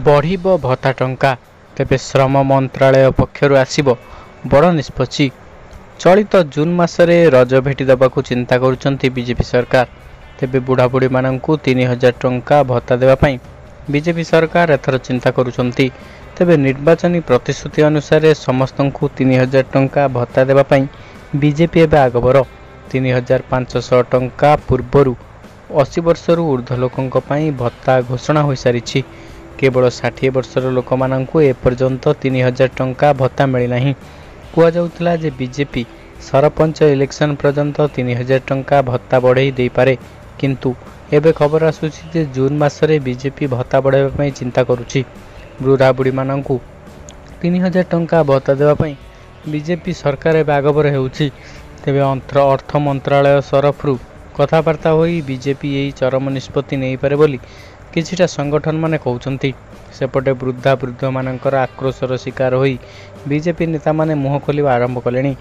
ବଢ଼ିବ ଭତ୍ତା ଟଙ୍କା। ତେବେ ଶ୍ରମ ମନ୍ତ୍ରାଳୟ ପକ୍ଷରୁ ଆସିବ ବଡ଼ ନିଷ୍ପତ୍ତି। ଚଳିତ ଜୁନ୍ ମାସରେ ରଜ ଭେଟି ଦେବାକୁ ଚିନ୍ତା କରୁଛନ୍ତି ବିଜେପି ସରକାର। ତେବେ ବୁଢ଼ାବୁଢ଼ୀମାନଙ୍କୁ 3,000 ଟଙ୍କା ଭତ୍ତା ଦେବା ପାଇଁ ବିଜେପି ସରକାର ଏଥର ଚିନ୍ତା କରୁଛନ୍ତି। ତେବେ ନିର୍ବାଚନୀ ପ୍ରତିଶ୍ରୁତି ଅନୁସାରେ ସମସ୍ତଙ୍କୁ 3,000 ଟଙ୍କା ଭତ୍ତା ଦେବା ପାଇଁ ବିଜେପି ଏବେ ଆଗବର। 3,500 ଟଙ୍କା ପୂର୍ବରୁ 80 ବର୍ଷରୁ ଉର୍ଦ୍ଧ୍ୱ ଲୋକଙ୍କ ପାଇଁ ଭତ୍ତା ଘୋଷଣା ହୋଇସାରିଛି। କେବଳ 60 ବର୍ଷର ଲୋକମାନଙ୍କୁ ଏପର୍ଯ୍ୟନ୍ତ 3,000 ଟଙ୍କା ଭତ୍ତା ମିଳିନାହିଁ। କୁହାଯାଉଥିଲା ଯେ ବିଜେପି ସରପଞ୍ଚ ଇଲେକ୍ସନ୍ ପର୍ଯ୍ୟନ୍ତ 3,000 ଟଙ୍କା ଭତ୍ତା ବଢ଼ାଇ ଦେଇପାରେ, କିନ୍ତୁ ଏବେ ଖବର ଆସୁଛି ଯେ ଜୁନ୍ ମାସରେ ବିଜେପି ଭତ୍ତା ବଢ଼ାଇବା ପାଇଁ ଚିନ୍ତା କରୁଛି। ବୁଢ଼ାବୁଢ଼ୀମାନଙ୍କୁ 3,000 ଟଙ୍କା ଭତ୍ତା ଦେବା ପାଇଁ ବିଜେପି ସରକାର ଏବେ ଆଗଭର ହେଉଛି। ତେବେ ଅର୍ଥ ମନ୍ତ୍ରାଳୟ ତରଫରୁ କଥାବାର୍ତ୍ତା ହୋଇ ବିଜେପି ଏହି ଚରମ ନିଷ୍ପତ୍ତି ନେଇପାରେ ବୋଲି କିଛିଟା ସଂଗଠନମାନେ କହୁଛନ୍ତି। ସେପଟେ ବୃଦ୍ଧମାନଙ୍କର ଆକ୍ରୋଶର ଶିକାର ହୋଇ ବିଜେପି ନେତାମାନେ ମୁହଁ ଖୋଲିବା ଆରମ୍ଭ କଲେଣି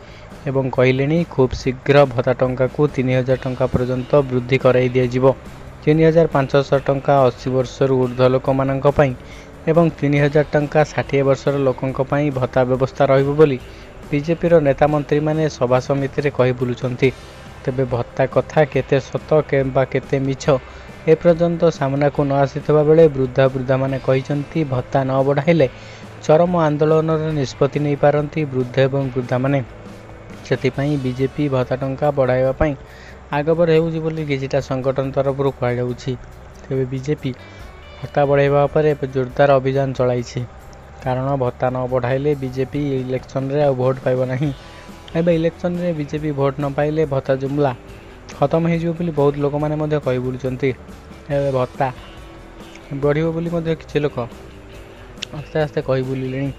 ଏବଂ କହିଲେଣି ଖୁବ୍ ଶୀଘ୍ର ଭତ୍ତା ଟଙ୍କାକୁ 3,000 ଟଙ୍କା ପର୍ଯ୍ୟନ୍ତ ବୃଦ୍ଧି କରାଇ ଦିଆଯିବ। 3,500 ଟଙ୍କା 80 ବର୍ଷରୁ ଉର୍ଦ୍ଧ୍ୱ ଲୋକମାନଙ୍କ ପାଇଁ ଏବଂ 3,000 ଟଙ୍କା 60 ବର୍ଷର ଲୋକଙ୍କ ପାଇଁ ଭତ୍ତା ବ୍ୟବସ୍ଥା ରହିବ ବୋଲି ବିଜେପିର ନେତାମନ୍ତ୍ରୀମାନେ ସଭା ସମିତିରେ କହି ବୁଲୁଛନ୍ତି। ତେବେ ଭତ୍ତା କଥା କେତେ ସତ କିମ୍ବା କେତେ ମିଛ ଏପର୍ଯ୍ୟନ୍ତ ସାମ୍ନାକୁ ନ ଆସିଥିବା ବେଳେ ବୃଦ୍ଧମାନେ କହିଛନ୍ତି ଭତ୍ତା ନ ବଢ଼ାଇଲେ ଚରମ ଆନ୍ଦୋଳନର ନିଷ୍ପତ୍ତି ନେଇପାରନ୍ତି ବୃଦ୍ଧ ଏବଂ ବୃଦ୍ଧାମାନେ। ସେଥିପାଇଁ ବିଜେପି ଭତ୍ତା ଟଙ୍କା ବଢ଼ାଇବା ପାଇଁ ଆଗଭର ହେଉଛି ବୋଲି କିଛିଟା ସଂଗଠନ ତରଫରୁ କୁହାଯାଉଛି। ତେବେ ବିଜେପି ଭତ୍ତା ବଢ଼ାଇବା ଉପରେ ଏବେ ଜୋରଦାର ଅଭିଯାନ ଚଳାଇଛି। କାରଣ ଭତ୍ତା ନ ବଢ଼ାଇଲେ ବିଜେପି ଇଲେକ୍ସନରେ ଆଉ ଭୋଟ୍ ପାଇବ ନାହିଁ। ଏବେ ଇଲେକ୍ସନରେ ବିଜେପି ଭୋଟ୍ ନ ପାଇଲେ ଭତ୍ତା ଜୁମଲା ଖତମ ହୋଇଯିବ ବୋଲି ବହୁତ ଲୋକମାନେ ମଧ୍ୟ କହି ବୁଲୁଛନ୍ତି। ଏବେ ଭତ୍ତା ବଢ଼ିବ ବୋଲି ମଧ୍ୟ କିଛି ଲୋକ ଆସ୍ତେ ଆସ୍ତେ କହି ବୁଲିଲେଣି।